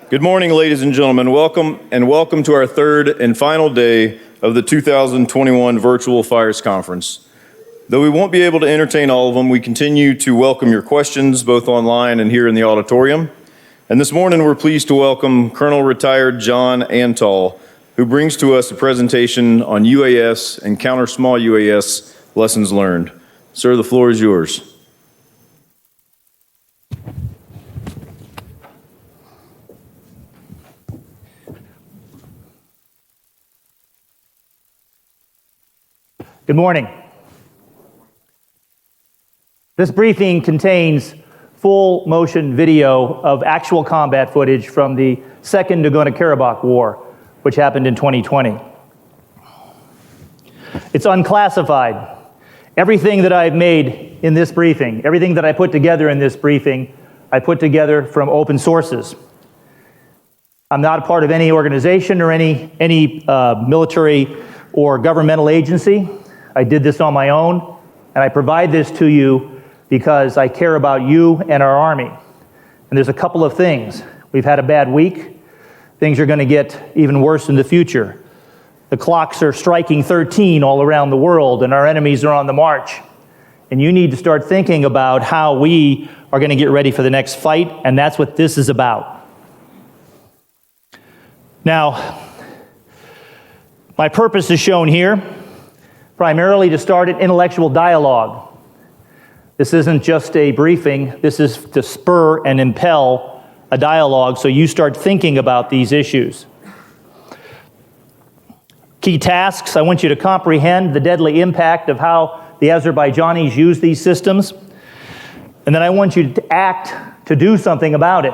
Good morning, ladies and gentlemen. Welcome to our third and final day of the 2021 Virtual Fires Conference. Though we won't be able to entertain all of them, we continue to welcome your questions both online and here in the auditorium. And this morning we're pleased to welcome Colonel Retired John Antal, who brings to us a presentation on UAS and counter small UAS lessons learned. Sir, the floor is yours. Good morning. This briefing contains full motion video of actual combat footage from the Second Nagorno-Karabakh War, which happened in 2020. It's unclassified. Everything that I've made in this briefing, everything that I put together in this briefing, I put together from open sources. I'm not a part of any organization or any military or governmental agency. I did this on my own, and I provide this to you because I care about you and our Army. And there's a couple of things. We've had a bad week. Things are going to get even worse in the future. The clocks are striking 13 all around the world, and our enemies are on the march. And you need to start thinking about how we are going to get ready for the next fight, and that's what this is about. Now, my purpose is shown here, primarily to start an intellectual dialogue. This isn't just a briefing, this is to spur and impel a dialogue so you start thinking about these issues. Key tasks: I want you to comprehend the deadly impact of how the Azerbaijanis use these systems, and then I want you to act to do something about it.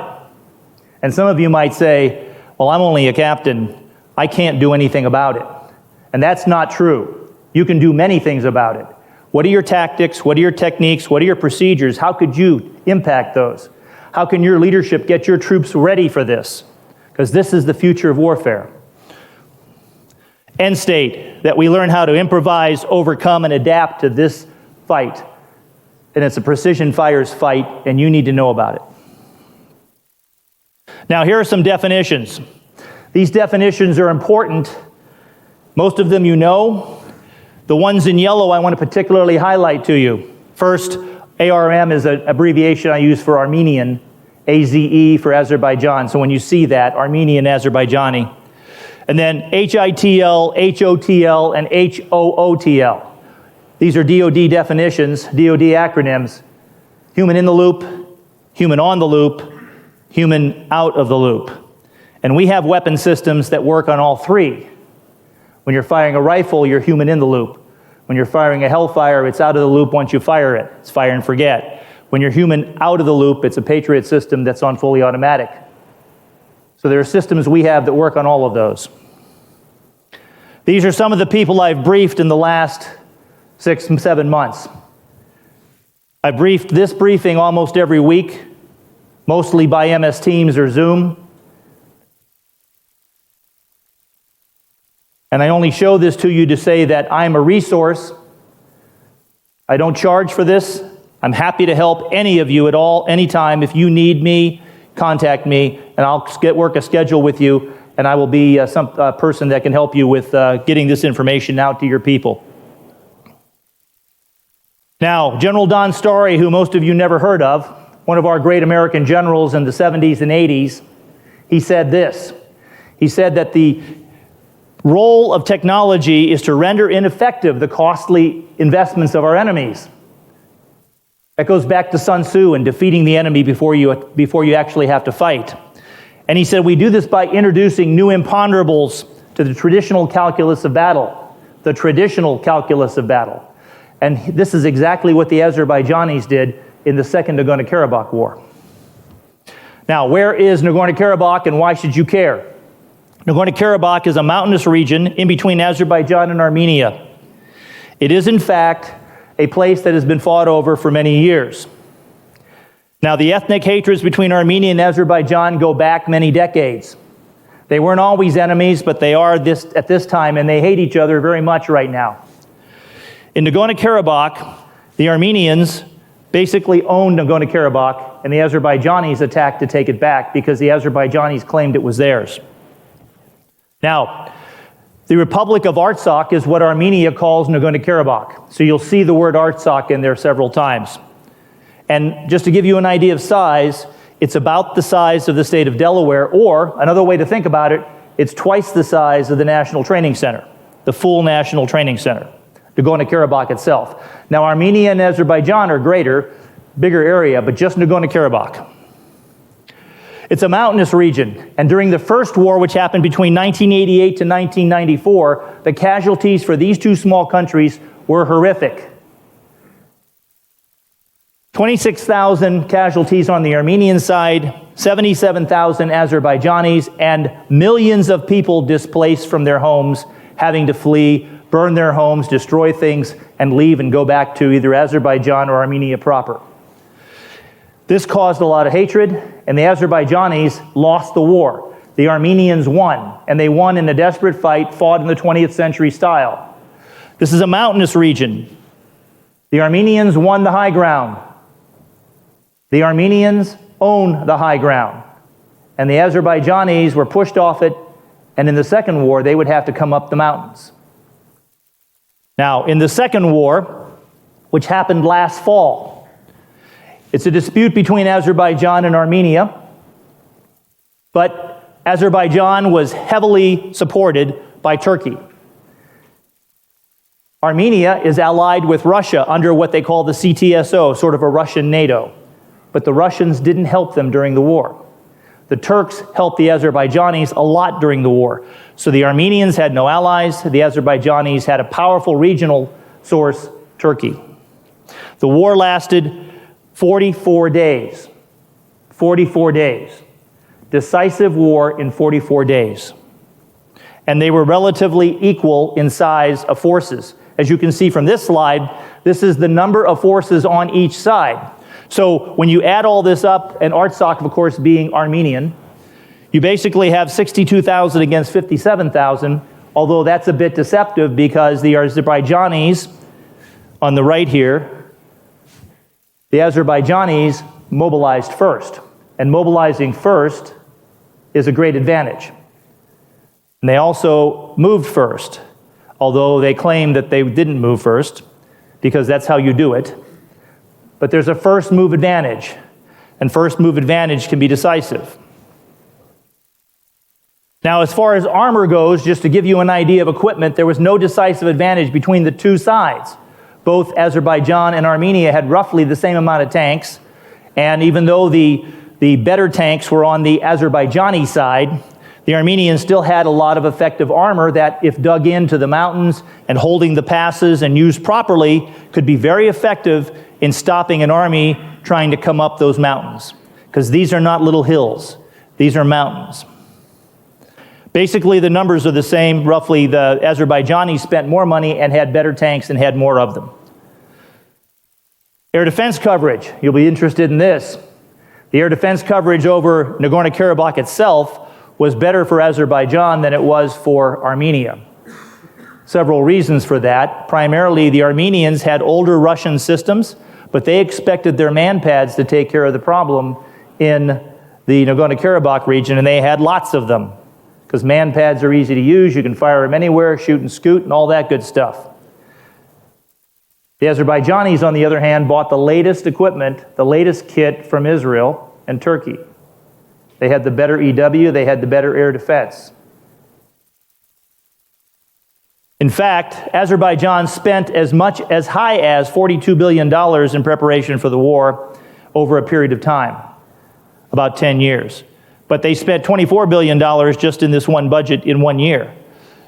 And some of you might say, well, I'm only a captain, I can't do anything about it. And that's not true. You can do many things about it. What are your tactics? What are your techniques? What are your procedures? How could you impact those? How can your leadership get your troops ready for this? Because this is the future of warfare. End state, that we learn how to improvise, overcome, and adapt to this fight. And it's a precision fires fight, and you need to know about it. Now, here are some definitions. These definitions are important. Most of them you know. The ones in yellow I want to particularly highlight to you. First, ARM is an abbreviation I use for Armenian, AZE for Azerbaijan. So when you see that, Armenian, Azerbaijani. And then HITL, HOTL, and HOOTL. These are DoD definitions, DoD acronyms. Human in the loop, human on the loop, human out of the loop. And we have weapon systems that work on all three. When you're firing a rifle, you're human in the loop. When you're firing a Hellfire, it's out of the loop once you fire it. It's fire and forget. When you're human out of the loop, it's a Patriot system that's on fully automatic. So there are systems we have that work on all of those. These are some of the people I've briefed in the last 6 and 7 months. I briefed this briefing almost every week, mostly by MS Teams or Zoom. And I only show this to you to say that I'm a resource. I don't charge for this. I'm happy to help any of you at all, anytime. If you need me, contact me, and I'll work a schedule with you, and I will be some person that can help you with getting this information out to your people. Now, General Don Starry, who most of you never heard of, one of our great American generals in the 70s and 80s, he said this. He said that the role of technology is to render ineffective the costly investments of our enemies. That goes back to Sun Tzu and defeating the enemy before you actually have to fight. And he said we do this by introducing new imponderables to the traditional calculus of battle. The traditional calculus of battle. And this is exactly what the Azerbaijanis did in the Second Nagorno-Karabakh War. Now, where is Nagorno-Karabakh and why should you care? Nagorno-Karabakh is a mountainous region in between Azerbaijan and Armenia. It is, in fact, a place that has been fought over for many years. Now, the ethnic hatreds between Armenia and Azerbaijan go back many decades. They weren't always enemies, but they are at this time, and they hate each other very much right now. In Nagorno-Karabakh, the Armenians basically owned Nagorno-Karabakh, and the Azerbaijanis attacked to take it back because the Azerbaijanis claimed it was theirs. Now, the Republic of Artsakh is what Armenia calls Nagorno-Karabakh. So you'll see the word Artsakh in there several times. And just to give you an idea of size, it's about the size of the state of Delaware, or another way to think about it, it's twice the size of the National Training Center, the full National Training Center, Nagorno-Karabakh itself. Now, Armenia and Azerbaijan are greater, bigger area, but just Nagorno-Karabakh. It's a mountainous region, and during the first war, which happened between 1988 to 1994, the casualties for these two small countries were horrific. 26,000 casualties on the Armenian side, 77,000 Azerbaijanis, and millions of people displaced from their homes, having to flee, burn their homes, destroy things, and leave and go back to either Azerbaijan or Armenia proper. This caused a lot of hatred, and the Azerbaijanis lost the war. The Armenians won, and they won in a desperate fight fought in the 20th century style. This is a mountainous region. The Armenians won the high ground. The Armenians own the high ground, and the Azerbaijanis were pushed off it, and in the second war, they would have to come up the mountains. Now, in the second war, which happened last fall, it's a dispute between Azerbaijan and Armenia, but Azerbaijan was heavily supported by Turkey. Armenia is allied with Russia under what they call the CTSO, sort of a Russian NATO. But the Russians didn't help them during the war. The Turks helped the Azerbaijanis a lot during the war. So the Armenians had no allies. The Azerbaijanis had a powerful regional source, Turkey. The war lasted 44 days. 44 days. Decisive war in 44 days. And they were relatively equal in size of forces. As you can see from this slide, this is the number of forces on each side. So when you add all this up, and Artsakh, of course, being Armenian, you basically have 62,000 against 57,000, although that's a bit deceptive because the Azerbaijanis, on the right here, the Azerbaijanis mobilized first. And mobilizing first is a great advantage. And they also moved first, although they claim that they didn't move first, because that's how you do it. But there's a first move advantage, and first move advantage can be decisive. Now, as far as armor goes, just to give you an idea of equipment, there was no decisive advantage between the two sides. Both Azerbaijan and Armenia had roughly the same amount of tanks, and even though the better tanks were on the Azerbaijani side, the Armenians still had a lot of effective armor that, if dug into the mountains and holding the passes and used properly, could be very effective in stopping an army trying to come up those mountains. Because these are not little hills, these are mountains. Basically, the numbers are the same. Roughly, the Azerbaijanis spent more money and had better tanks and had more of them. Air defense coverage, you'll be interested in this. The air defense coverage over Nagorno-Karabakh itself was better for Azerbaijan than it was for Armenia. Several reasons for that. Primarily, the Armenians had older Russian systems, but they expected their man-pads to take care of the problem in the Nagorno-Karabakh region, and they had lots of them. Because man-pads are easy to use, you can fire them anywhere, shoot and scoot, and all that good stuff. The Azerbaijanis, on the other hand, bought the latest equipment, the latest kit from Israel and Turkey. They had the better EW, they had the better air defense. In fact, Azerbaijan spent as high as $42 billion in preparation for the war over a period of time, about 10 years. But they spent $24 billion just in this one budget in 1 year.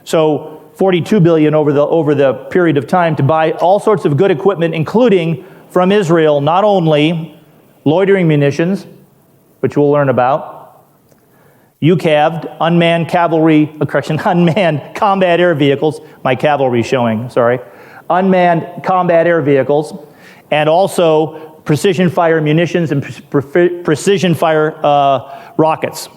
So $42 billion over the period of time to buy all sorts of good equipment, including from Israel, not only loitering munitions, which we'll learn about, UCAV, unmanned combat air vehicles, my cavalry showing, sorry, unmanned combat air vehicles, and also precision fire munitions and precision fire rockets.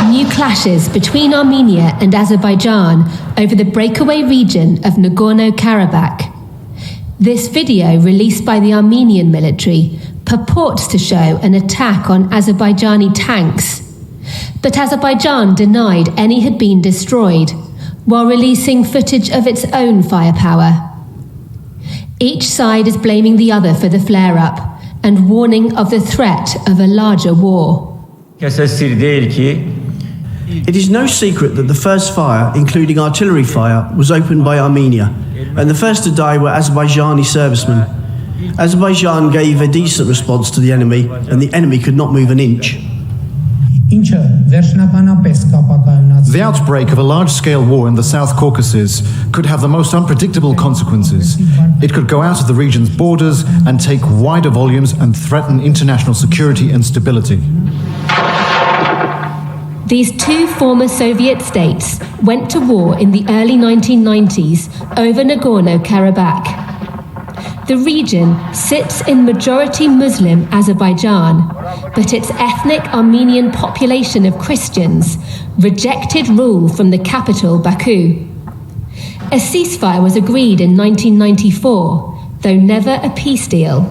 New new clashes between Armenia and Azerbaijan over the breakaway region of Nagorno-Karabakh. This video, released by the Armenian military, purports to show an attack on Azerbaijani tanks, but Azerbaijan denied any had been destroyed, while releasing footage of its own firepower. Each side is blaming the other for the flare-up and warning of the threat of a larger war. It is no secret that the first fire, including artillery fire, was opened by Armenia, and the first to die were Azerbaijani servicemen. Azerbaijan gave a decent response to the enemy, and the enemy could not move an inch. The outbreak of a large-scale war in the South Caucasus could have the most unpredictable consequences. It could go out of the region's borders and take wider volumes and threaten international security and stability. These two former Soviet states went to war in the early 1990s over Nagorno-Karabakh. The region sits in majority Muslim Azerbaijan, but its ethnic Armenian population of Christians rejected rule from the capital, Baku. A ceasefire was agreed in 1994, though never a peace deal.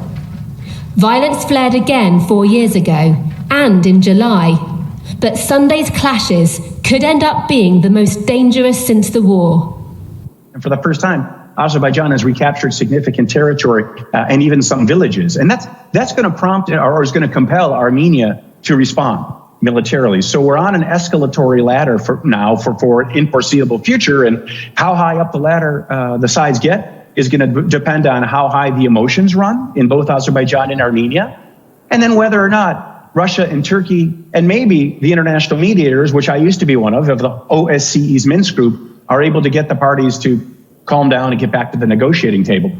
Violence flared again 4 years ago, and in July, but Sunday's clashes could end up being the most dangerous since the war. And for the first time, Azerbaijan has recaptured significant territory and even some villages. And that's going to prompt or is going to compel Armenia to respond militarily. So we're on an escalatory ladder for an foreseeable future. And how high up the ladder the sides get is going to depend on how high the emotions run in both Azerbaijan and Armenia. And then whether or not Russia and Turkey, and maybe the international mediators, which I used to be one of the OSCE's Minsk group, are able to get the parties to calm down and get back to the negotiating table.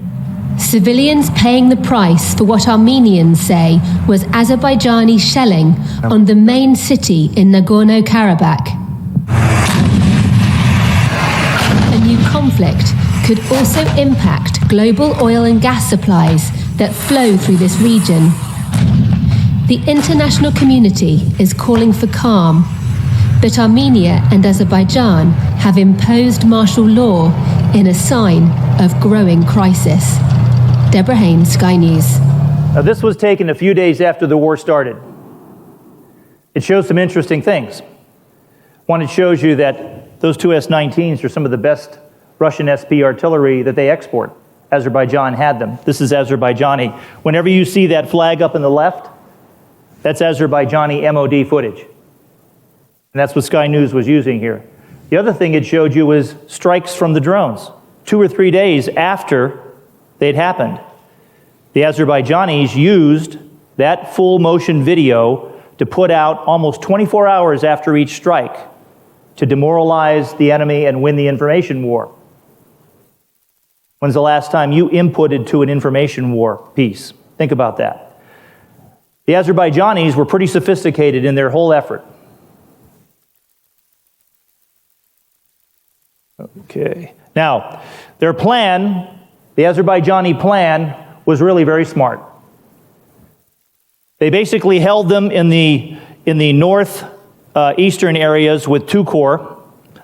Civilians paying the price for what Armenians say was Azerbaijani shelling on the main city in Nagorno-Karabakh. A new conflict could also impact global oil and gas supplies that flow through this region. The international community is calling for calm, but Armenia and Azerbaijan have imposed martial law in a sign of growing crisis. Deborah Haynes, Sky News. Now, this was taken a few days after the war started. It shows some interesting things. One, it shows you that those two S-19s are some of the best Russian SP artillery that they export. Azerbaijan had them. This is Azerbaijani. Whenever you see that flag up in the left, that's Azerbaijani MOD footage. And that's what Sky News was using here. The other thing it showed you was strikes from the drones, 2 or 3 days after they'd happened. The Azerbaijanis used that full motion video to put out almost 24 hours after each strike to demoralize the enemy and win the information war. When's the last time you inputted to an information war piece? Think about that. The Azerbaijanis were pretty sophisticated in their whole effort. Okay. Now, their plan, the Azerbaijani plan, was really very smart. They basically held them in the north eastern areas with 2 corps,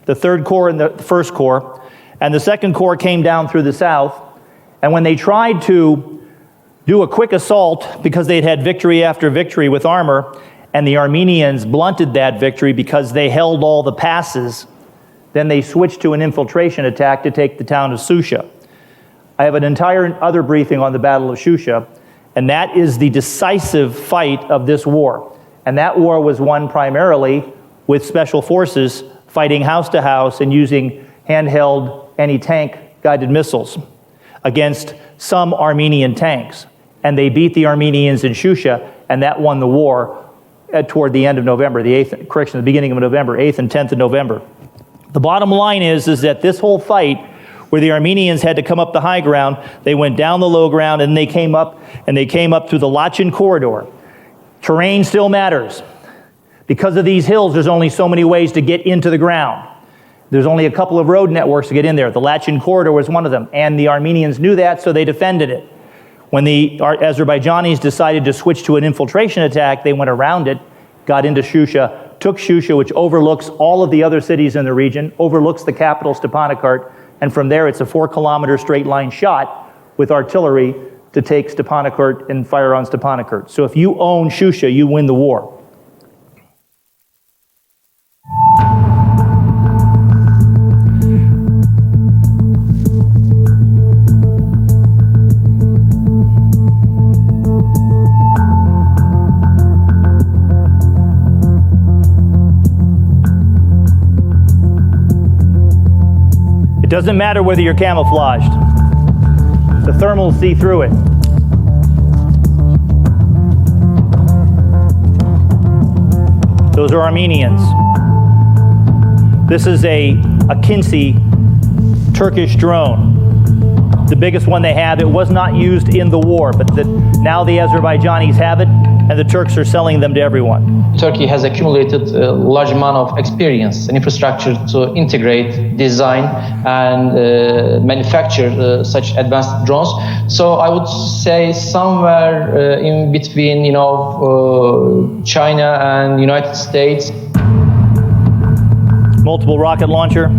the 3rd Corps and the 1st Corps, and the 2nd Corps came down through the south. And when they tried to do a quick assault, because they'd had victory after victory with armor, and the Armenians blunted that victory because they held all the passes, then they switched to an infiltration attack to take the town of Shusha. I have an entire other briefing on the Battle of Shusha, and that is the decisive fight of this war. And that war was won primarily with special forces fighting house to house and using handheld anti-tank guided missiles against some Armenian tanks. And they beat the Armenians in Shusha, and that won the war toward the end of November, the beginning of November, 8th and 10th of November. The bottom line is that this whole fight, where the Armenians had to come up the high ground, they went down the low ground, and they came up through the Lachin corridor. Terrain still matters. Because of these hills, there's only so many ways to get into the ground. There's only a couple of road networks to get in there. The Lachin corridor was one of them, and the Armenians knew that, so they defended it. When the Azerbaijanis decided to switch to an infiltration attack, they went around it, got into Shusha, took Shusha, which overlooks all of the other cities in the region, overlooks the capital Stepanakert, and from there it's a 4-kilometer straight line shot with artillery to take Stepanakert and fire on Stepanakert. So if you own Shusha, you win the war. It doesn't matter whether you're camouflaged. The thermals see through it. Those are Armenians. This is a Kinsi Turkish drone. The biggest one they have. It was not used in the war, but now the Azerbaijanis have it, and the Turks are selling them to everyone. Turkey has accumulated a large amount of experience and infrastructure to integrate, design, and manufacture such advanced drones. So I would say somewhere in between, China and United States. Multiple rocket launcher.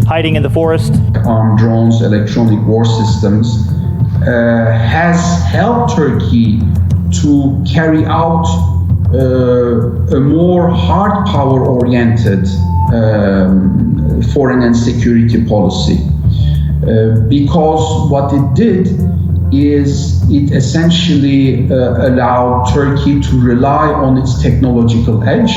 Hiding in the forest. Armed drones, electronic war systems, has helped Turkey to carry out a more hard power oriented foreign and security policy. Because what it did is it essentially allowed Turkey to rely on its technological edge.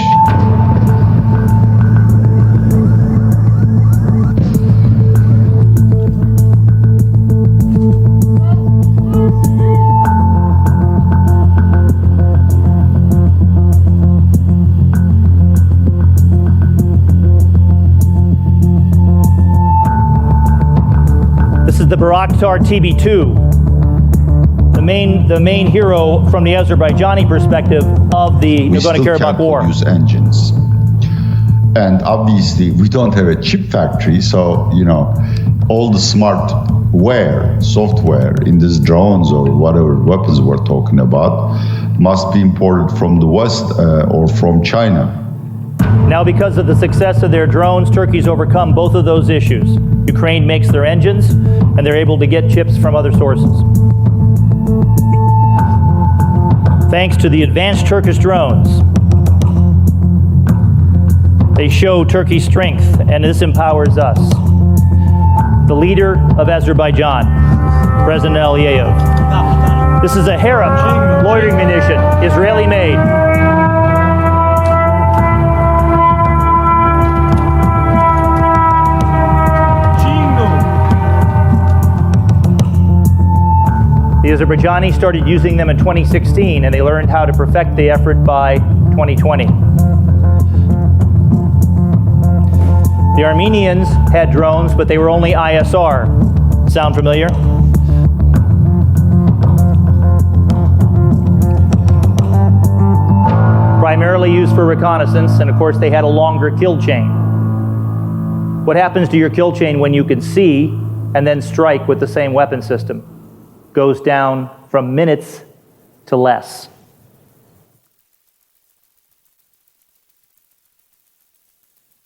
The Bayraktar TB2, the main hero from the Azerbaijani perspective of the Nagorno-Karabakh War. We still can't produce engines, and obviously we don't have a chip factory, so all the software in these drones or whatever weapons we're talking about must be imported from the West or from China. Now, because of the success of their drones, Turkey's overcome both of those issues. Ukraine makes their engines, and they're able to get chips from other sources. Thanks to the advanced Turkish drones, they show Turkey's strength, and this empowers us. The leader of Azerbaijan, President Aliyev. This is a Harem loitering munition, Israeli-made. The Azerbaijanis started using them in 2016, and they learned how to perfect the effort by 2020. The Armenians had drones, but they were only ISR. Sound familiar? Primarily used for reconnaissance, and of course they had a longer kill chain. What happens to your kill chain when you can see and then strike with the same weapon system? Goes down from minutes to less.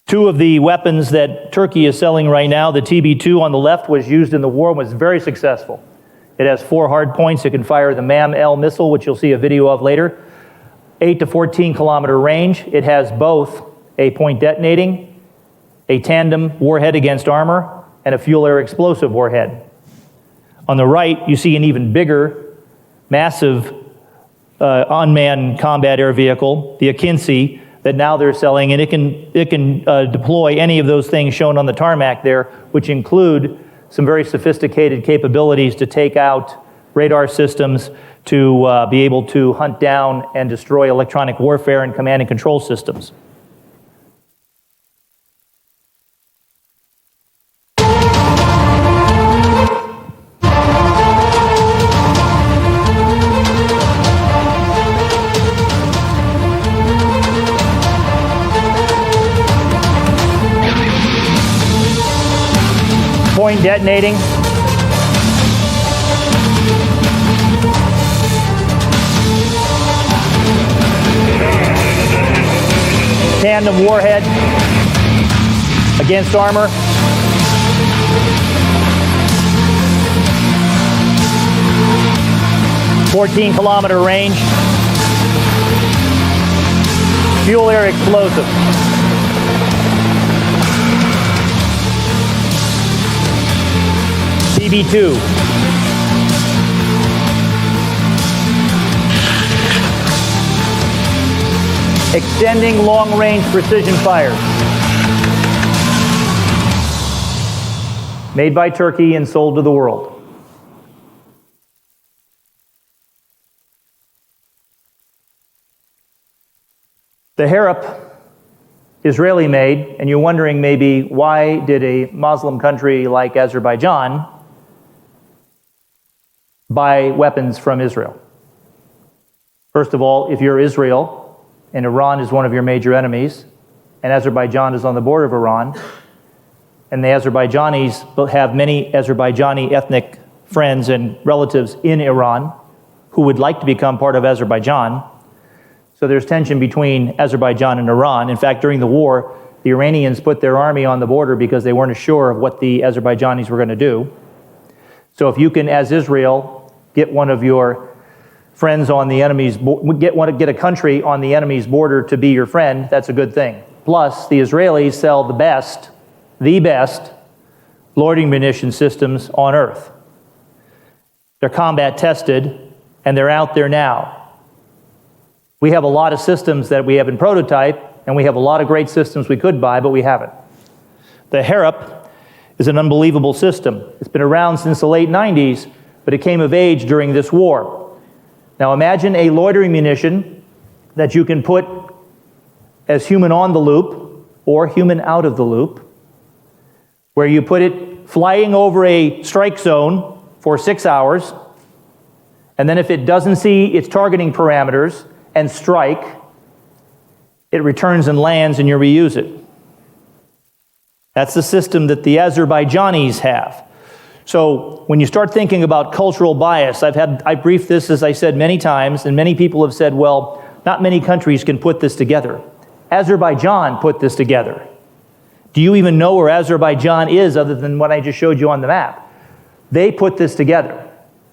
Two of the weapons that Turkey is selling right now, the TB2 on the left was used in the war and was very successful. It has 4 hard points. It can fire the MAM-L missile, which you'll see a video of later. 8 to 14 kilometer range. It has both a point detonating, a tandem warhead against armor, and a fuel air explosive warhead. On the right, you see an even bigger, massive unmanned combat air vehicle, the Kinsi, that now they're selling, and it can deploy any of those things shown on the tarmac there, which include some very sophisticated capabilities to take out radar systems, to be able to hunt down and destroy electronic warfare and command and control systems. Point detonating. tandem warhead against armor. .14-kilometer range. Fuel-air explosive. TB2. Extending long-range precision fires. Made by Turkey and sold to the world. The Harop, Israeli made, and you're wondering maybe why did a Muslim country like Azerbaijan buy weapons from Israel? First of all, if you're Israel and Iran is one of your major enemies, and Azerbaijan is on the border of Iran, and the Azerbaijanis have many Azerbaijani ethnic friends and relatives in Iran who would like to become part of Azerbaijan. So there's tension between Azerbaijan and Iran. In fact, during the war, the Iranians put their army on the border because they weren't sure of what the Azerbaijanis were going to do. So if you can, as Israel, get one of your friends on the enemy's get a country on the enemy's border to be your friend, that's a good thing. Plus, the Israelis sell the best loitering munition systems on Earth. They're combat tested, and they're out there now. We have a lot of systems that we have in prototype, and we have a lot of great systems we could buy, but we haven't. The Harop is an unbelievable system. It's been around since the late 90s, but it came of age during this war. Now imagine a loitering munition that you can put as human on the loop or human out of the loop, where you put it flying over a strike zone for 6 hours, and then if it doesn't see its targeting parameters and strike, it returns and lands and you reuse it. That's the system that the Azerbaijanis have. So when you start thinking about cultural bias, I briefed this, as I said, many times, and many people have said, well, not many countries can put this together. Azerbaijan put this together. Do you even know where Azerbaijan is other than what I just showed you on the map? They put this together.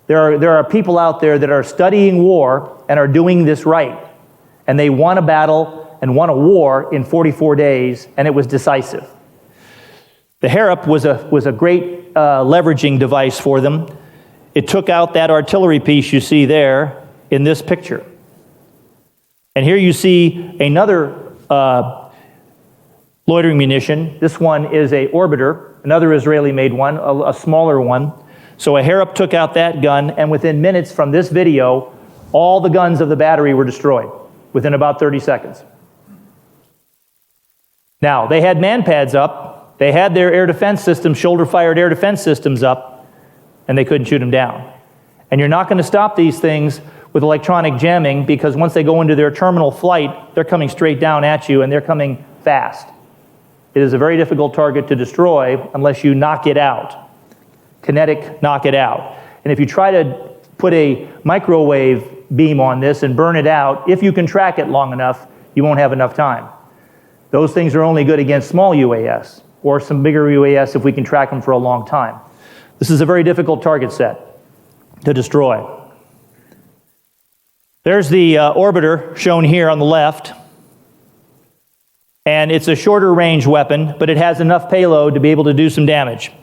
There are people out there that are studying war and are doing this right. And they won a battle and won a war in 44 days, and it was decisive. The Harop was a great leveraging device for them. It took out that artillery piece you see there in this picture. And here you see another loitering munition. This one is a orbiter, another Israeli-made one, a smaller one. So a Harop took out that gun, and within minutes from this video, all the guns of the battery were destroyed within about 30 seconds. Now, they had man-pads up, they had their air defense systems, shoulder-fired air defense systems up, and they couldn't shoot them down. And you're not going to stop these things with electronic jamming, because once they go into their terminal flight, they're coming straight down at you, and they're coming fast. It is a very difficult target to destroy unless you knock it out. Kinetic knock it out. And if you try to put a microwave beam on this and burn it out, if you can track it long enough, you won't have enough time. Those things are only good against small UAS, or some bigger UAS if we can track them for a long time. This is a very difficult target set to destroy. There's the orbiter shown here on the left. And it's a shorter range weapon, but it has enough payload to be able to do some damage.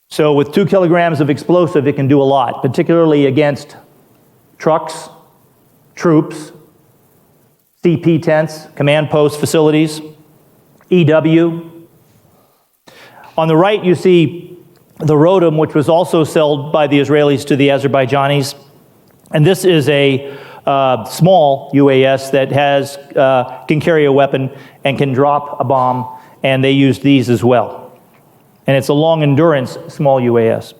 So with 2 kilograms of explosive, it can do a lot, particularly against trucks, troops, CP tents, command post facilities, EW. On the right, you see the Rotem, which was also sold by the Israelis to the Azerbaijanis. And this is a small UAS that can carry a weapon and can drop a bomb, and they use these as well. And it's a long endurance small UAS.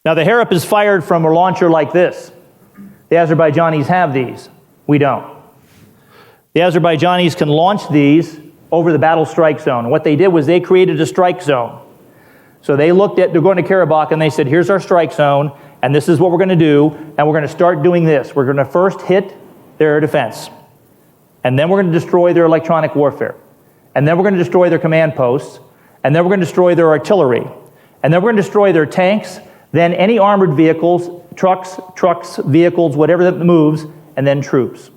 Now the Harop is fired from a launcher like this. The Azerbaijanis have these. We don't. The Azerbaijanis can launch these over the battle strike zone. What they did was they created a strike zone. So they looked at Nagorno-Karabakh and they said, here's our strike zone, and this is what we're going to do, and we're going to start doing this. We're going to first hit their defense. And then we're going to destroy their electronic warfare. And then we're going to destroy their command posts. And then we're going to destroy their artillery. And then we're going to destroy their tanks, then any armored vehicles, trucks, vehicles, whatever that moves, and then troops.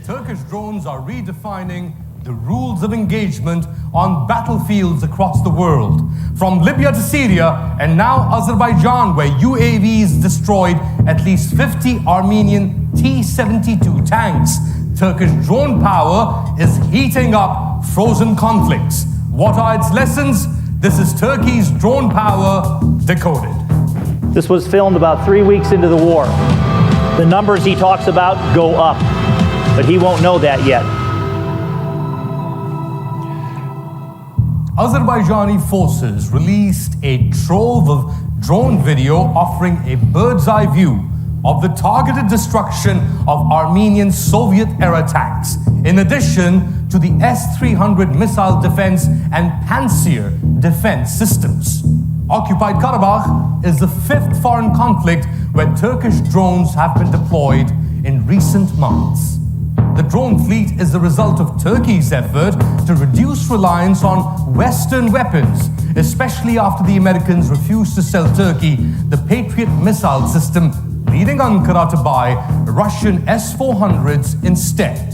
Turkish drones are redefining the rules of engagement on battlefields across the world. From Libya to Syria, and now Azerbaijan, where UAVs destroyed at least 50 Armenian T-72 tanks. Turkish drone power is heating up frozen conflicts. What are its lessons? This is Turkey's drone power decoded. This was filmed about 3 weeks into the war. The numbers he talks about go up, but he won't know that yet. Azerbaijani forces released a trove of drone video offering a bird's eye view of the targeted destruction of Armenian Soviet-era tanks, in addition to the S-300 missile defense and Pantsir defense systems. Occupied Karabakh is the 5th foreign conflict where Turkish drones have been deployed in recent months. The drone fleet is the result of Turkey's effort to reduce reliance on Western weapons, especially after the Americans refused to sell Turkey the Patriot missile system, leading Ankara to buy Russian S-400s instead.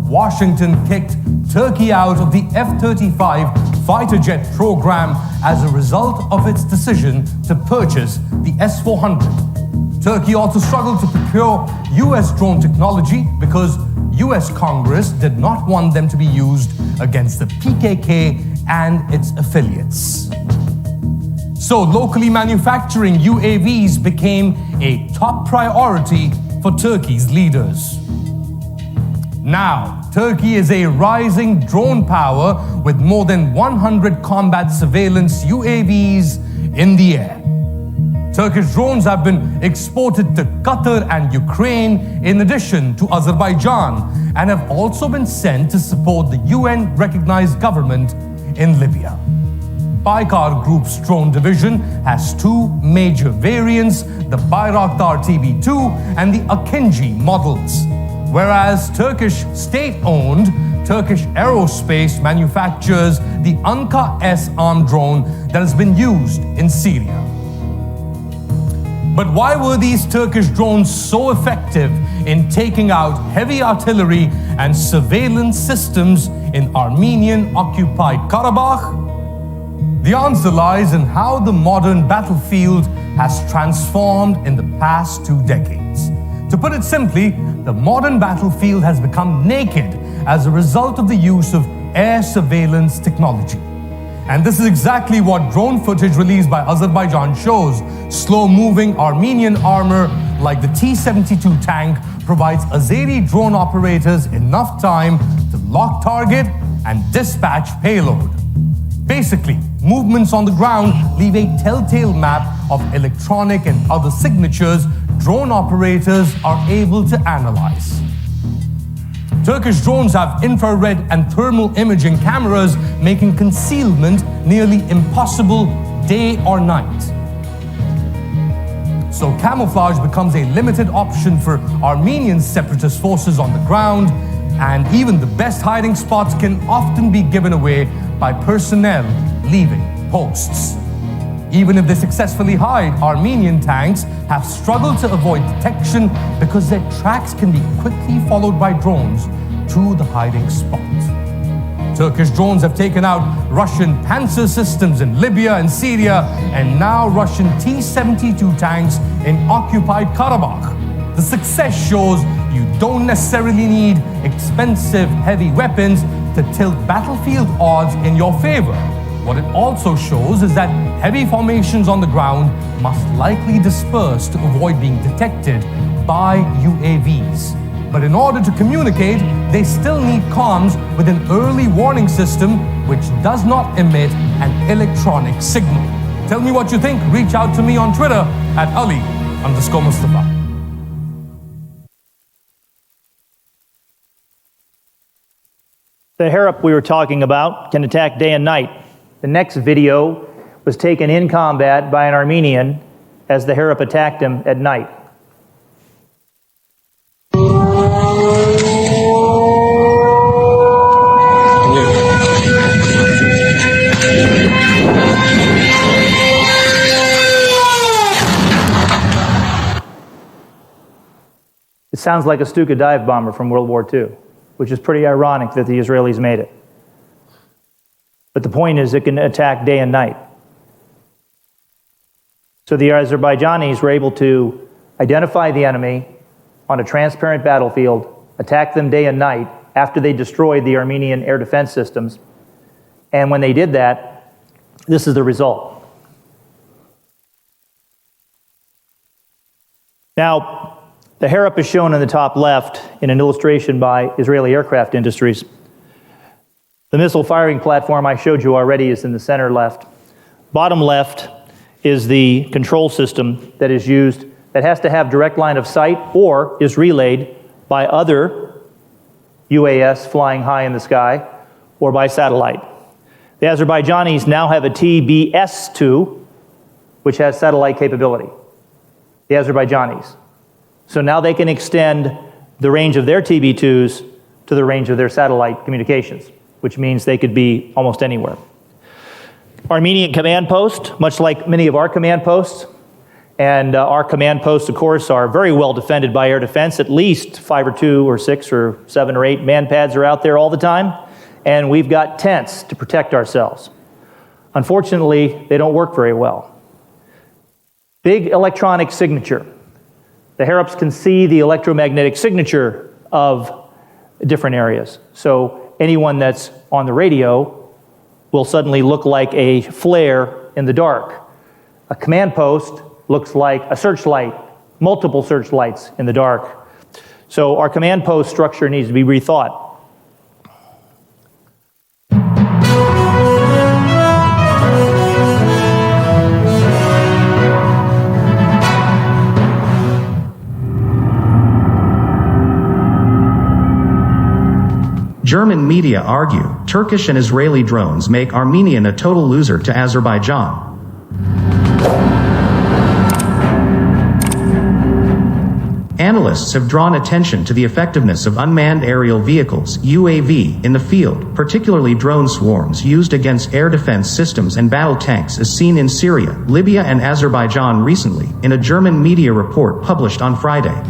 Washington kicked Turkey out of the F-35 fighter jet program as a result of its decision to purchase the S-400. Turkey also struggled to procure US drone technology because US Congress did not want them to be used against the PKK and its affiliates. So locally manufacturing UAVs became a top priority for Turkey's leaders. Now, Turkey is a rising drone power with more than 100 combat surveillance UAVs in the air. Turkish drones have been exported to Qatar and Ukraine in addition to Azerbaijan, and have also been sent to support the UN-recognized government in Libya. Baykar Group's drone division has 2 major variants, the Bayraktar TB2 and the Akinci models, whereas Turkish state-owned Turkish Aerospace manufactures the Anka-S armed drone that has been used in Syria. But why were these Turkish drones so effective in taking out heavy artillery and surveillance systems in Armenian-occupied Karabakh? The answer lies in how the modern battlefield has transformed in the past 2 decades. To put it simply, the modern battlefield has become naked as a result of the use of air surveillance technology. And this is exactly what drone footage released by Azerbaijan shows. Slow-moving Armenian armor like the T-72 tank provides Azeri drone operators enough time to lock target and dispatch payload. Basically, movements on the ground leave a telltale map of electronic and other signatures drone operators are able to analyze. Turkish drones have infrared and thermal imaging cameras, making concealment nearly impossible day or night. So camouflage becomes a limited option for Armenian separatist forces on the ground, and even the best hiding spots can often be given away by personnel leaving posts. Even if they successfully hide, Armenian tanks have struggled to avoid detection because their tracks can be quickly followed by drones to the hiding spot. Turkish drones have taken out Russian Panzer systems in Libya and Syria, and now Russian T-72 tanks in occupied Karabakh. The success shows you don't necessarily need expensive, heavy weapons to tilt battlefield odds in your favor. What it also shows is that heavy formations on the ground must likely disperse to avoid being detected by UAVs. But in order to communicate, they still need comms with an early warning system which does not emit an electronic signal. Tell me what you think. Reach out to me on Twitter at Ali_Mustafa. The Harap we were talking about can attack day and night. The next video was taken in combat by an Armenian as the Harop attacked him at night. It sounds like a Stuka dive bomber from World War II, which is pretty ironic that the Israelis made it. But the point is, it can attack day and night. So the Azerbaijanis were able to identify the enemy on a transparent battlefield, attack them day and night after they destroyed the Armenian air defense systems. And when they did that, this is the result. Now, the Harop is shown in the top left in an illustration by Israeli Aircraft Industries. The missile firing platform I showed you already is in the center left. Bottom left is the control system that is used, that has to have direct line of sight or is relayed by other UAS flying high in the sky or by satellite. The Azerbaijanis now have a TBS-2, which has satellite capability. The Azerbaijanis. So now they can extend the range of their TB2s to the range of their satellite communications, which means they could be almost anywhere. Armenian command post, much like many of our command posts, and our command posts, of course, are very well defended by air defense. At least 5 or 2 or 6 or 7 or 8 man pads are out there all the time, and we've got tents to protect ourselves. Unfortunately, they don't work very well. Big electronic signature. The Harops can see the electromagnetic signature of different areas. So anyone that's on the radio will suddenly look like a flare in the dark. A command post looks like a searchlight, multiple searchlights in the dark. So our command post structure needs to be rethought. German media argue Turkish and Israeli drones make Armenian a total loser to Azerbaijan. Analysts have drawn attention to the effectiveness of unmanned aerial vehicles, UAV, in the field, particularly drone swarms used against air defense systems and battle tanks as seen in Syria, Libya and Azerbaijan recently, in a German media report published on Friday.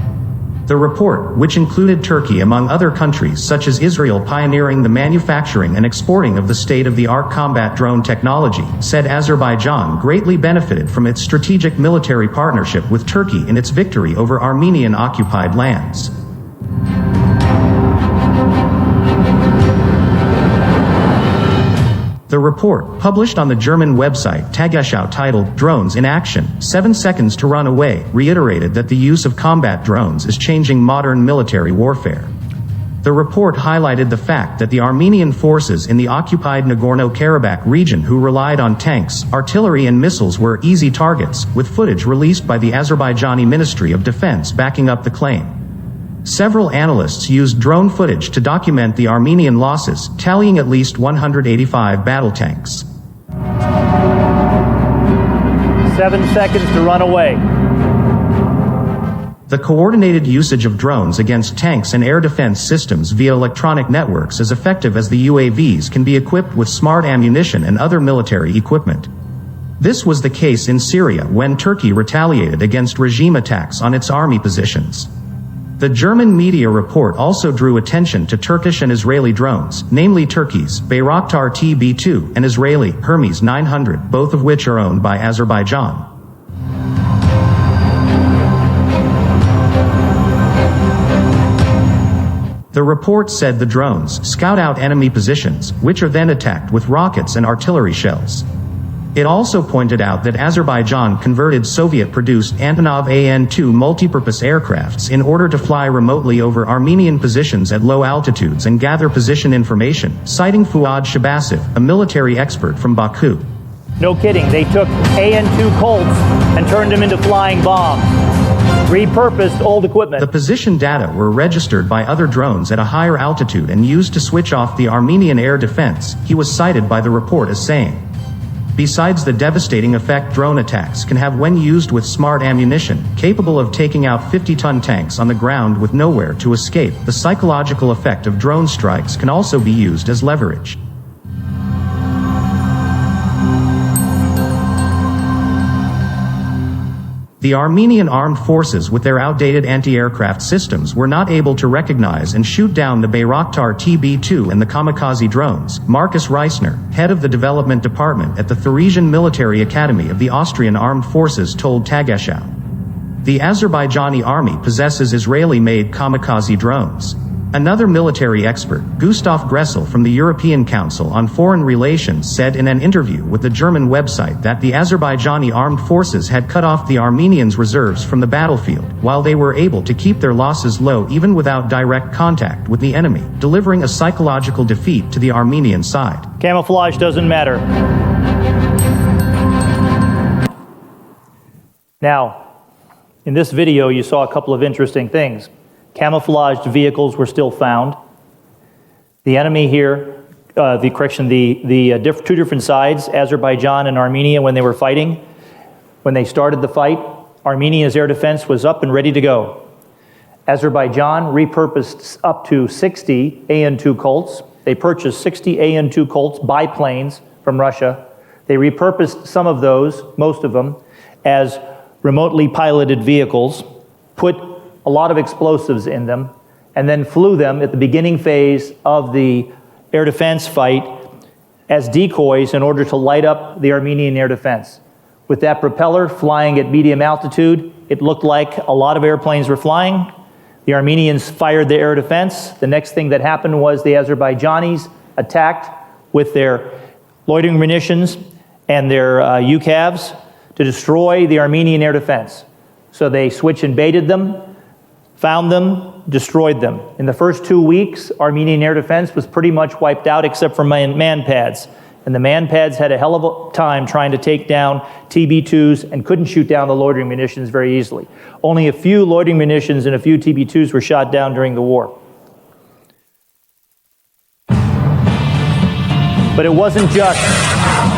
The report, which included Turkey among other countries such as Israel pioneering the manufacturing and exporting of the state-of-the-art combat drone technology, said Azerbaijan greatly benefited from its strategic military partnership with Turkey in its victory over Armenian-occupied lands. The report, published on the German website Tagesschau titled Drones in Action, 7 Seconds to Run Away, reiterated that the use of combat drones is changing modern military warfare. The report highlighted the fact that the Armenian forces in the occupied Nagorno-Karabakh region who relied on tanks, artillery and missiles were easy targets, with footage released by the Azerbaijani Ministry of Defense backing up the claim. Several analysts used drone footage to document the Armenian losses, tallying at least 185 battle tanks. 7 seconds to run away. The coordinated usage of drones against tanks and air defense systems via electronic networks is effective as the UAVs can be equipped with smart ammunition and other military equipment. This was the case in Syria when Turkey retaliated against regime attacks on its army positions. The German media report also drew attention to Turkish and Israeli drones, namely Turkey's Bayraktar TB2 and Israeli Hermes 900, both of which are owned by Azerbaijan. The report said the drones scout out enemy positions, which are then attacked with rockets and artillery shells. It also pointed out that Azerbaijan converted Soviet-produced Antonov An-2 multipurpose aircrafts in order to fly remotely over Armenian positions at low altitudes and gather position information, citing Fuad Shabasev, a military expert from Baku. No kidding, they took An-2 Colts and turned them into flying bombs. Repurposed old equipment. The position data were registered by other drones at a higher altitude and used to switch off the Armenian air defense, he was cited by the report as saying. Besides the devastating effect drone attacks can have when used with smart ammunition, capable of taking out 50-ton tanks on the ground with nowhere to escape, the psychological effect of drone strikes can also be used as leverage. The Armenian armed forces with their outdated anti-aircraft systems were not able to recognize and shoot down the Bayraktar TB2 and the kamikaze drones. Marcus Reisner, head of the development department at the Theresian Military Academy of the Austrian Armed Forces, told Tagesschau. The Azerbaijani army possesses Israeli-made kamikaze drones. Another military expert, Gustav Gressel from the European Council on Foreign Relations, said in an interview with the German website that the Azerbaijani armed forces had cut off the Armenians' reserves from the battlefield, while they were able to keep their losses low even without direct contact with the enemy, delivering a psychological defeat to the Armenian side. Camouflage doesn't matter. Now, in this video, you saw a couple of interesting things. Camouflaged vehicles were still found. The enemy here, two different sides, Azerbaijan and Armenia, when they were fighting, when they started the fight, Armenia's air defense was up and ready to go. Azerbaijan repurposed up to 60 AN-2 Colts. They purchased 60 AN-2 Colts biplanes from Russia. They repurposed some of those, most of them, as remotely piloted vehicles, put a lot of explosives in them, and then flew them at the beginning phase of the air defense fight as decoys in order to light up the Armenian air defense. With that propeller flying at medium altitude, it looked like a lot of airplanes were flying. The Armenians fired their air defense. The next thing that happened was the Azerbaijanis attacked with their loitering munitions and their UCAVs to destroy the Armenian air defense. So they switch and baited them, found them, destroyed them. In the first 2 weeks, Armenian air defense was pretty much wiped out except for man pads. And the man pads had a hell of a time trying to take down TB2s and couldn't shoot down the loitering munitions very easily. Only a few loitering munitions and a few TB2s were shot down during the war. But it wasn't just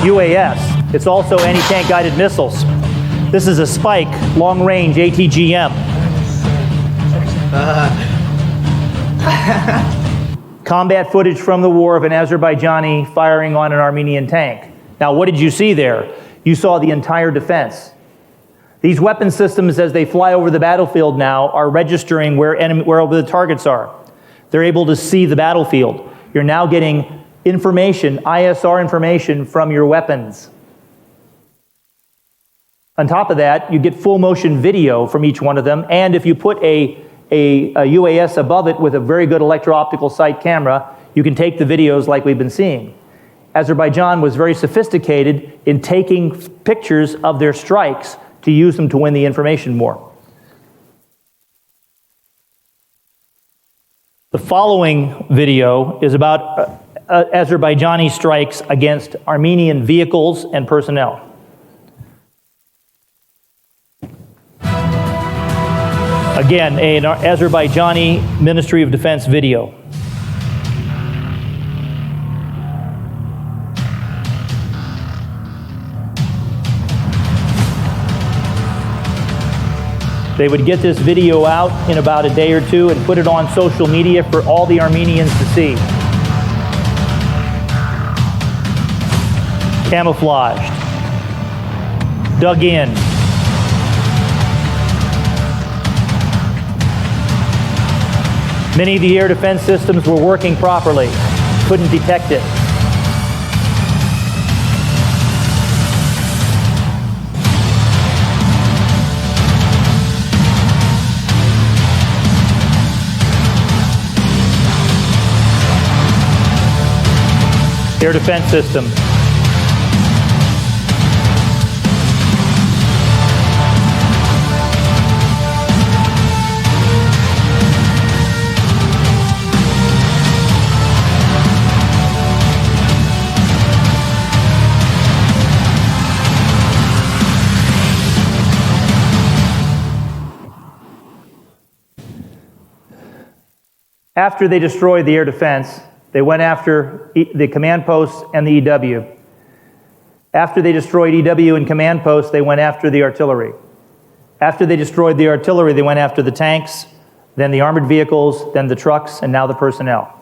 UAS, it's also anti-tank guided missiles. This is a Spike long-range ATGM. Combat footage from the war of an Azerbaijani firing on an Armenian tank. Now, what did you see there? You saw the entire defense. These weapon systems, as they fly over the battlefield now, are registering where the targets are. They're able to see the battlefield. You're now getting information, ISR information from your weapons. On top of that, you get full motion video from each one of them, and if you put a UAS above it with a very good electro-optical sight camera, you can take the videos like we've been seeing. Azerbaijan was very sophisticated in taking pictures of their strikes to use them to win the information war. The following video is about Azerbaijani strikes against Armenian vehicles and personnel. Again, an Azerbaijani Ministry of Defense video. They would get this video out in about a day or two and put it on social media for all the Armenians to see. Camouflaged. Dug in. Many of the air defense systems were working properly, couldn't detect it. Air defense system. After they destroyed the air defense, they went after the command posts and the EW. After they destroyed EW and command posts, they went after the artillery. After they destroyed the artillery, they went after the tanks, then the armored vehicles, then the trucks, and now the personnel.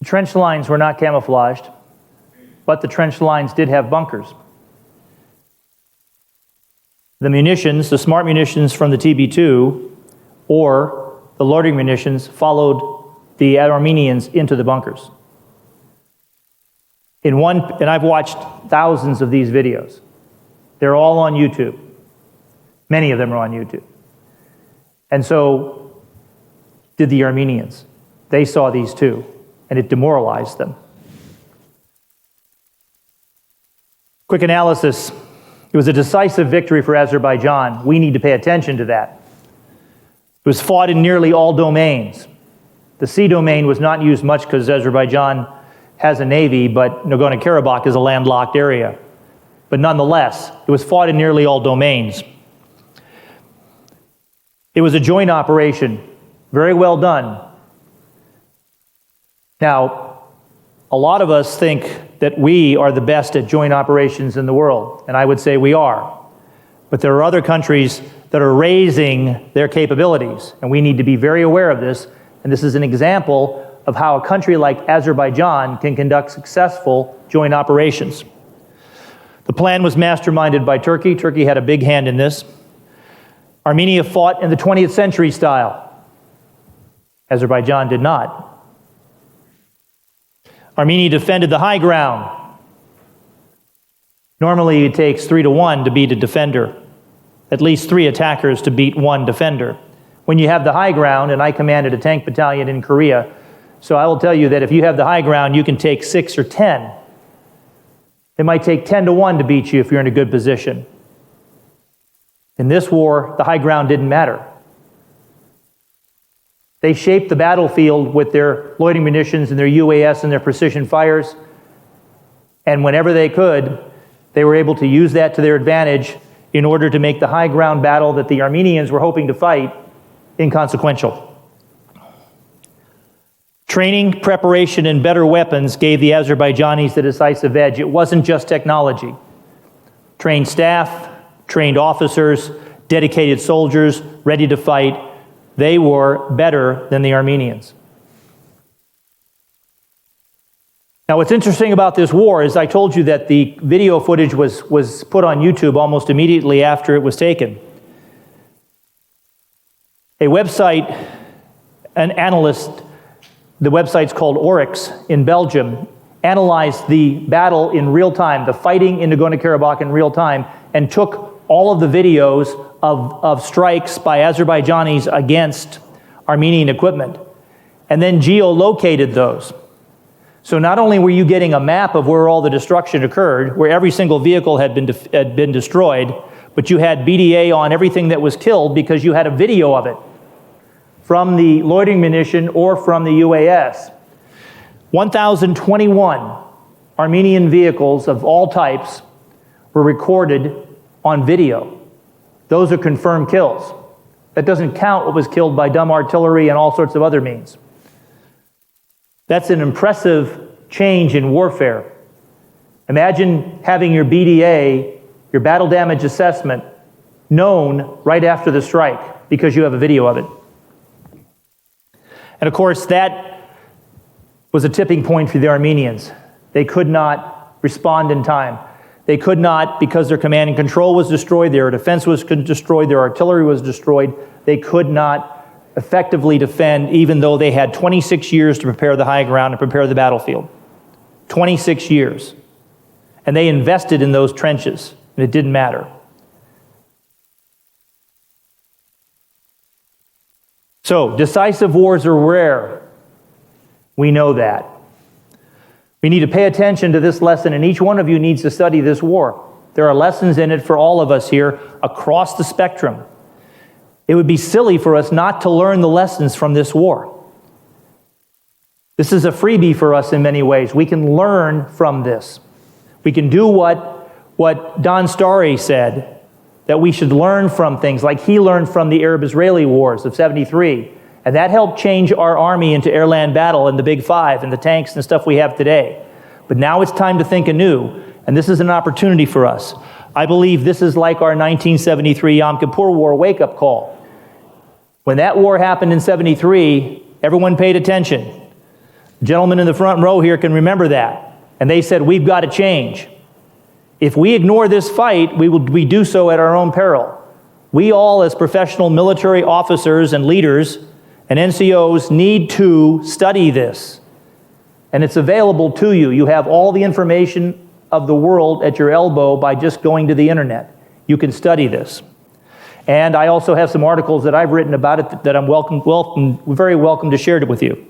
The trench lines were not camouflaged, but the trench lines did have bunkers. The munitions, the smart munitions from the TB2 or the loitering munitions followed the Armenians into the bunkers. And I've watched thousands of these videos. They're all on YouTube. Many of them are on YouTube. And so did the Armenians. They saw these too, and it demoralized them. Quick analysis. It was a decisive victory for Azerbaijan. We need to pay attention to that. It was fought in nearly all domains. The sea domain was not used much because Azerbaijan has a navy, but Nagorno-Karabakh is a landlocked area. But nonetheless, it was fought in nearly all domains. It was a joint operation, very well done. Now, a lot of us think that we are the best at joint operations in the world, and I would say we are. But there are other countries that are raising their capabilities, and we need to be very aware of this, and this is an example of how a country like Azerbaijan can conduct successful joint operations. The plan was masterminded by Turkey. Turkey had a big hand in this. Armenia fought in the 20th century style. Azerbaijan did not. Armenia defended the high ground. Normally it takes 3 to 1 to beat a defender. At least 3 attackers to beat 1 defender. When you have the high ground, and I commanded a tank battalion in Korea, so I will tell you that if you have the high ground, you can take 6 or 10. It might take 10 to 1 to beat you if you're in a good position. In this war, the high ground didn't matter. They shaped the battlefield with their loitering munitions and their UAS and their precision fires, and whenever they could, they were able to use that to their advantage in order to make the high ground battle that the Armenians were hoping to fight inconsequential. Training, preparation, and better weapons gave the Azerbaijanis the decisive edge. It wasn't just technology. Trained staff, trained officers, dedicated soldiers, ready to fight. They were better than the Armenians. Now, what's interesting about this war is I told you that the video footage was put on YouTube almost immediately after it was taken. A website, an analyst, the website's called Oryx in Belgium, analyzed the battle in real time, the fighting in Nagorno-Karabakh in real time, and took all of the videos of strikes by Azerbaijanis against Armenian equipment, and then geolocated those. So not only were you getting a map of where all the destruction occurred, where every single vehicle had been destroyed, but you had BDA on everything that was killed because you had a video of it from the loitering munition or from the UAS. 1,021 Armenian vehicles of all types were recorded on video. Those are confirmed kills. That doesn't count what was killed by dumb artillery and all sorts of other means. That's an impressive change in warfare. Imagine having your BDA, your battle damage assessment, known right after the strike because you have a video of it. And of course, that was a tipping point for the Armenians. They could not respond in time. They could not, because their command and control was destroyed, their defense was destroyed, their artillery was destroyed. They could not effectively defend, even though they had 26 years to prepare the high ground and prepare the battlefield. 26 years. And they invested in those trenches, and it didn't matter. So, decisive wars are rare. We know that. We need to pay attention to this lesson, and each one of you needs to study this war. There are lessons in it for all of us here across the spectrum. It would be silly for us not to learn the lessons from this war. This is a freebie for us in many ways. We can learn from this. We can do what Don Starry said, that we should learn from things like he learned from the Arab-Israeli wars of '73. And that helped change our army into air-land battle and the Big Five and the tanks and stuff we have today. But now it's time to think anew, and this is an opportunity for us. I believe this is like our 1973 Yom Kippur War wake-up call. When that war happened in '73, everyone paid attention. The gentleman in the front row here can remember that. And they said, we've got to change. If we ignore this fight, we do so at our own peril. We all, as professional military officers and leaders and NCOs, need to study this. And it's available to you. You have all the information of the world at your elbow by just going to the internet. You can study this. And I also have some articles that I've written about it that I'm very welcome to share it with you.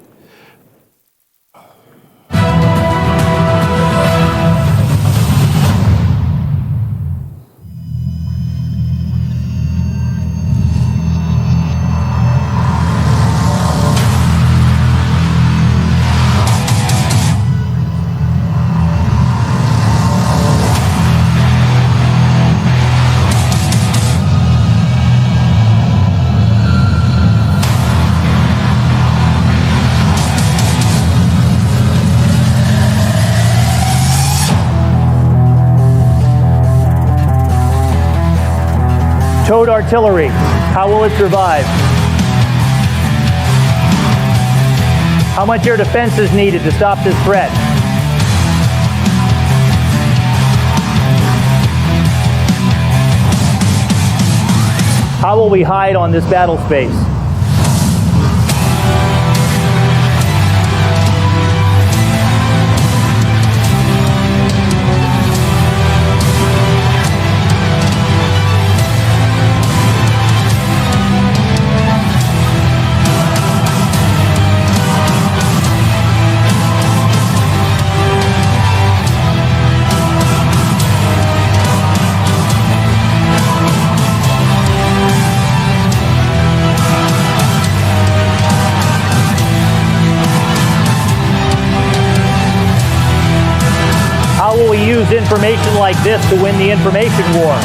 Towed artillery, how will it survive? How much air defense is needed to stop this threat? How will we hide on this battle space? How will we use information like this to win the information war?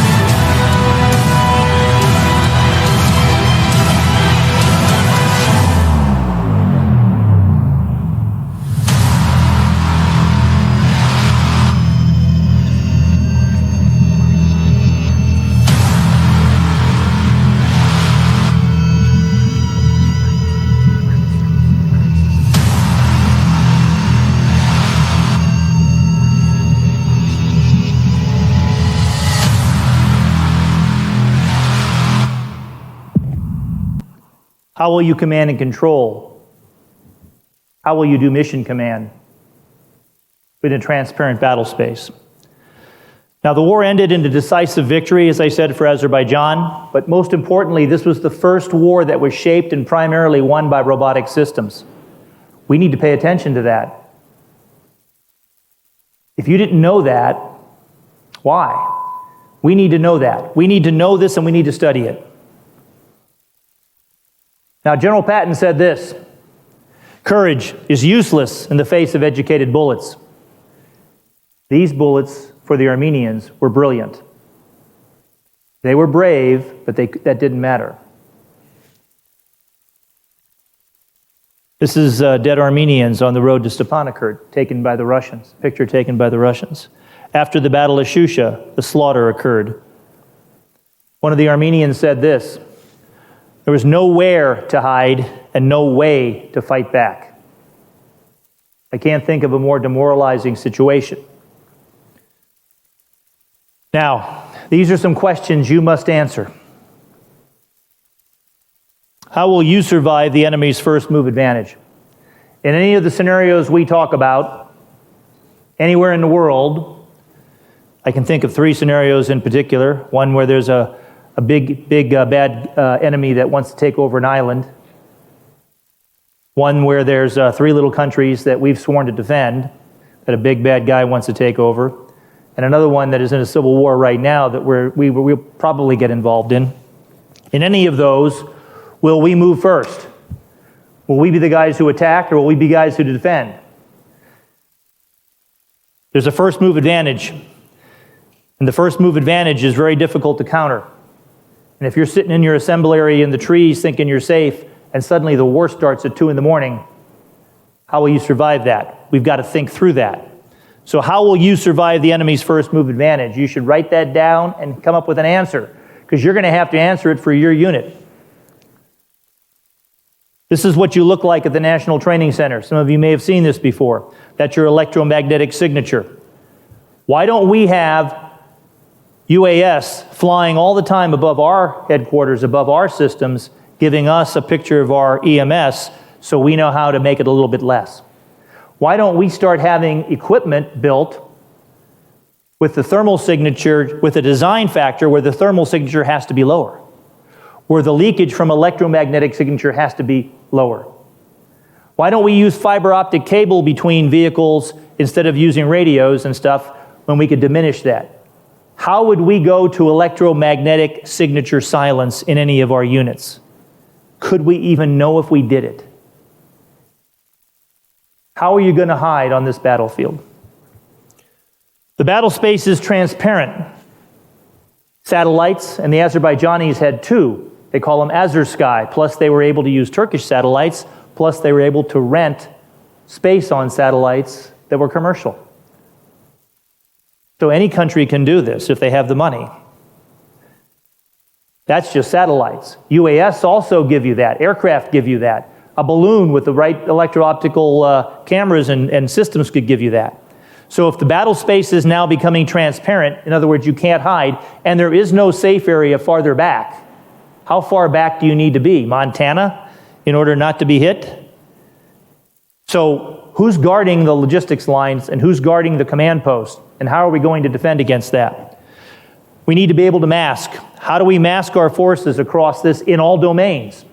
How will you command and control? How will you do mission command in a transparent battle space? Now, the war ended in a decisive victory, as I said, for Azerbaijan, but most importantly, this was the first war that was shaped and primarily won by robotic systems. We need to pay attention to that. If you didn't know that, why? We need to know that. We need to know this and we need to study it. Now, General Patton said this: courage is useless in the face of educated bullets. These bullets for the Armenians were brilliant. They were brave, but that didn't matter. This is dead Armenians on the road to Stepanakert, taken by the Russians, picture taken by the Russians. After the Battle of Shusha, the slaughter occurred. One of the Armenians said this: there was nowhere to hide and no way to fight back. I can't think of a more demoralizing situation. Now, these are some questions you must answer. How will you survive the enemy's first move advantage? In any of the scenarios we talk about, anywhere in the world, I can think of 3 scenarios in particular. One where there's a big bad enemy that wants to take over an island. One where there's 3 little countries that we've sworn to defend, that a big bad guy wants to take over. And another one that is in a civil war right now that we'll probably get involved in. In any of those, will we move first? Will we be the guys who attack, or will we be guys who defend? There's a first move advantage. And the first move advantage is very difficult to counter. And if you're sitting in your assembly area in the trees thinking you're safe, and suddenly the war starts at 2 in the morning, how will you survive that? We've got to think through that. So how will you survive the enemy's first move advantage? You should write that down and come up with an answer, because you're going to have to answer it for your unit. This is what you look like at the National Training Center. Some of you may have seen this before. That's your electromagnetic signature. Why don't we have UAS flying all the time above our headquarters, above our systems, giving us a picture of our EMS so we know how to make it a little bit less? Why don't we start having equipment built with the thermal signature, with a design factor where the thermal signature has to be lower, where the leakage from electromagnetic signature has to be lower? Why don't we use fiber optic cable between vehicles instead of using radios and stuff when we could diminish that? How would we go to electromagnetic signature silence in any of our units? Could we even know if we did it? How are you going to hide on this battlefield? The battle space is transparent. Satellites, and the Azerbaijanis had 2. They call them Azersky, plus they were able to use Turkish satellites, plus they were able to rent space on satellites that were commercial. So any country can do this if they have the money. That's just satellites. UAS also give you that. Aircraft give you that. A balloon with the right electro-optical cameras and systems could give you that. So if the battle space is now becoming transparent, in other words, you can't hide, and there is no safe area farther back, how far back do you need to be? Montana, in order not to be hit? So who's guarding the logistics lines, and who's guarding the command post? And how are we going to defend against that? We need to be able to mask. How do we mask our forces across this in all domains?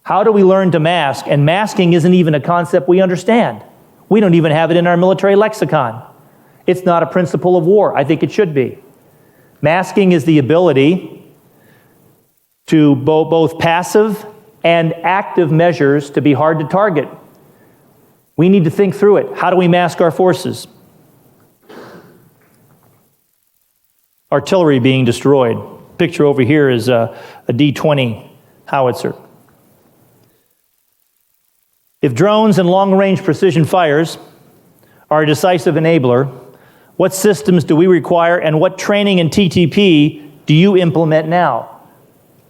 How do we learn to mask? And masking isn't even a concept we understand. We don't even have it in our military lexicon. It's not a principle of war. I think it should be. Masking is the ability to both passive and active measures to be hard to target. We need to think through it. How do we mask our forces? Artillery being destroyed. Picture over here is a D-20 howitzer. If drones and long-range precision fires are a decisive enabler, what systems do we require, and what training and TTP do you implement now?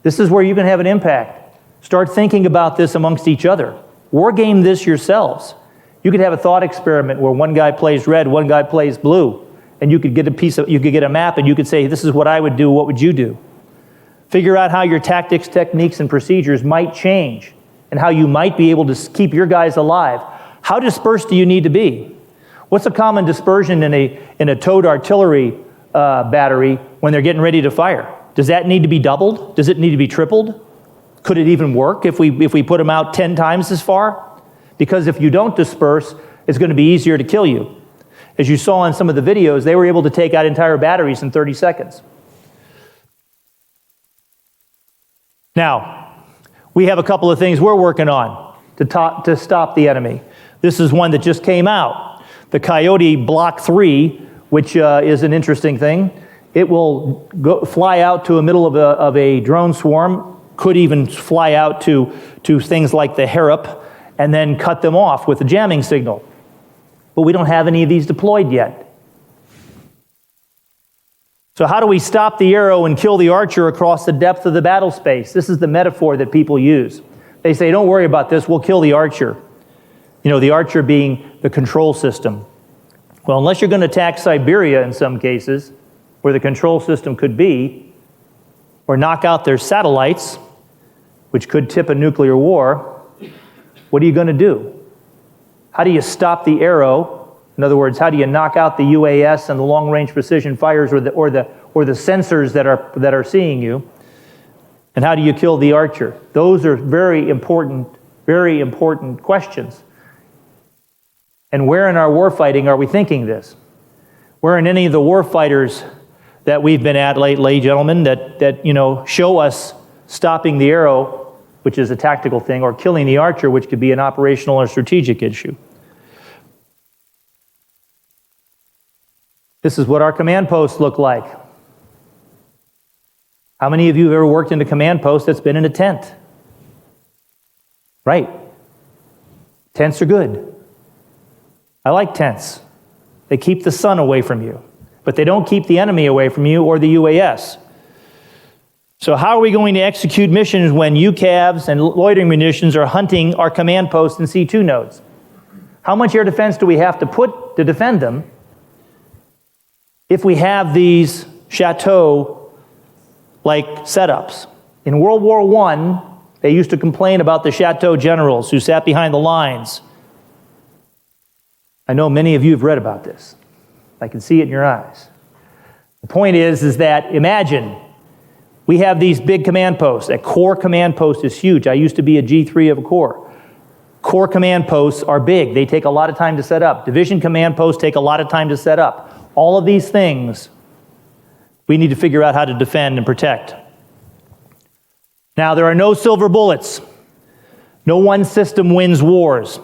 This is where you can have an impact. Start thinking about this amongst each other. War game this yourselves. You could have a thought experiment where one guy plays red, one guy plays blue, and you could get a map, and you could say, this is what I would do, what would you do? Figure out how your tactics, techniques, and procedures might change, and how you might be able to keep your guys alive. How dispersed do you need to be? What's a common dispersion in a towed artillery battery when they're getting ready to fire? Does that need to be doubled? Does it need to be tripled? Could it even work if we put them out 10 times as far? Because if you don't disperse, it's going to be easier to kill you. As you saw in some of the videos, they were able to take out entire batteries in 30 seconds. Now, We have a couple of things we're working on to stop the enemy. This is one that just came out. The Coyote Block 3, which is an interesting thing. It will fly out to the middle of a drone swarm, could even fly out to things like the Harap, and then cut them off with a jamming signal. But we don't have any of these deployed yet. So how do we stop the arrow and kill the archer across the depth of the battle space? This is the metaphor that people use. They say, don't worry about this, we'll kill the archer. You know, the archer being the control system. Well, unless you're going to attack Siberia in some cases, where the control system could be, or knock out their satellites, which could tip a nuclear war, what are you going to do? How do you stop the arrow? In other words, how do you knock out the UAS and the long-range precision fires or the sensors that are seeing you? And how do you kill the archer? Those are very important questions. And where in our warfighting are we thinking this? Where in any of the warfighters that we've been at lately, gentlemen, that show us stopping the arrow, which is a tactical thing, or killing the archer, which could be an operational or strategic issue? This is what our command posts look like. How many of you have ever worked in a command post that's been in a tent? Right. Tents are good. I like tents. They keep the sun away from you, but they don't keep the enemy away from you or the UAS. So how are we going to execute missions when UCAVs and loitering munitions are hunting our command posts and C2 nodes? How much air defense do we have to put to defend them if we have these chateau-like setups? In World War I, they used to complain about the chateau generals who sat behind the lines. I know many of you have read about this. I can see it in your eyes. The point is that imagine we have these big command posts. A core command post is huge. I used to be a G3 of a corps. Core command posts are big. They take a lot of time to set up. Division command posts take a lot of time to set up. All of these things we need to figure out how to defend and protect. Now, there are no silver bullets. No one system wins wars.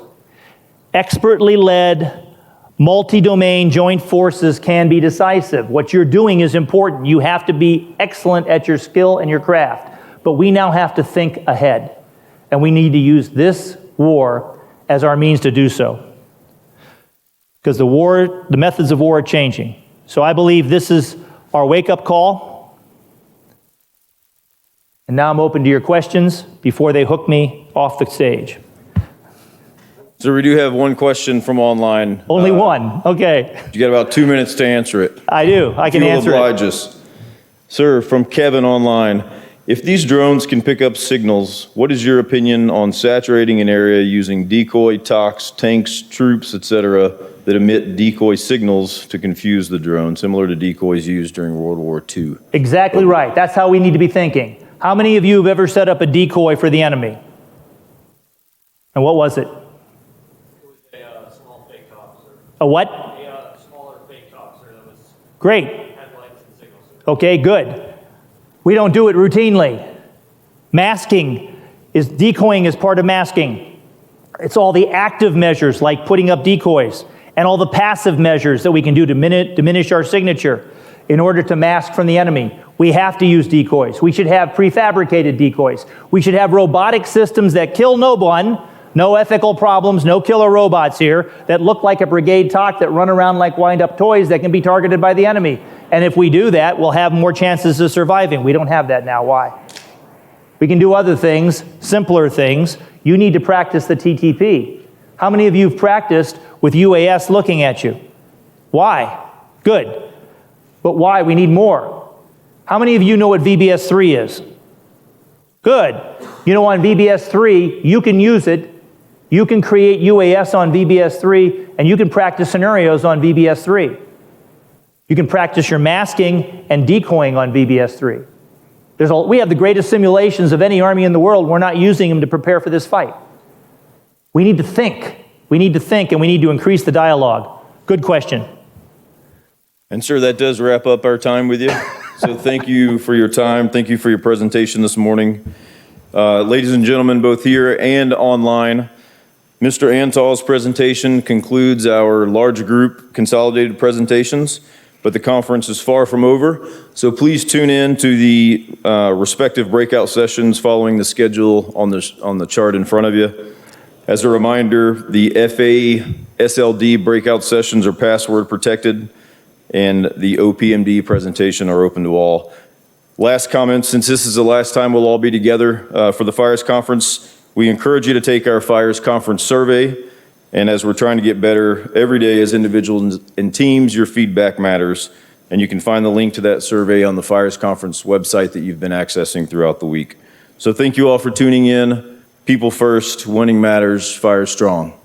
Expertly led, multi-domain joint forces can be decisive. What you're doing is important. You have to be excellent at your skill and your craft. But we now have to think ahead. And we need to use this war as our means to do so. Because the methods of war are changing. So I believe this is our wake-up call. And now I'm open to your questions before they hook me off the stage. So we do have one question from online. Only one, okay. You got about 2 minutes to answer it. I do, I can answer it. Oblige us. Sir, from Kevin online, if these drones can pick up signals, what is your opinion on saturating an area using decoy tox, tanks, troops, etc., that emit decoy signals to confuse the drone, similar to decoys used during World War II? Exactly right. That's how we need to be thinking. How many of you have ever set up a decoy for the enemy? And what was it? A what? A smaller fake toxer that was great. Had lights and signals. Okay, good. We don't do it routinely. Decoying is part of masking. It's all the active measures like putting up decoys and all the passive measures that we can do to diminish our signature in order to mask from the enemy. We have to use decoys. We should have prefabricated decoys. We should have robotic systems that kill no one. No ethical problems, no killer robots here that look like a brigade talk that run around like wind-up toys that can be targeted by the enemy. And if we do that, we'll have more chances of surviving. We don't have that now. Why? We can do other things, simpler things. You need to practice the TTP. How many of you have practiced with UAS looking at you? Why? Good. But why? We need more. How many of you know what VBS-3 is? Good. You know, on VBS-3, you can use it. You can create UAS on VBS-3, and you can practice scenarios on VBS-3. You can practice your masking and decoying on VBS-3. We have the greatest simulations of any army in the world. We're not using them to prepare for this fight. We need to think. We need to think, and we need to increase the dialogue. Good question. And sir, that does wrap up our time with you. So thank you for your time. Thank you for your presentation this morning. Ladies and gentlemen, both here and online, Mr. Antal's presentation concludes our large group consolidated presentations, but the conference is far from over, so please tune in to the respective breakout sessions following the schedule on the chart in front of you. As a reminder, the FA SLD breakout sessions are password protected, and the OPMD presentation are open to all. Last comment, since this is the last time we'll all be together for the Fires Conference, we encourage you to take our Fires Conference survey, and as we're trying to get better every day as individuals and teams, your feedback matters, and you can find the link to that survey on the Fires Conference website that you've been accessing throughout the week. So thank you all for tuning in. People first, winning matters, fire strong.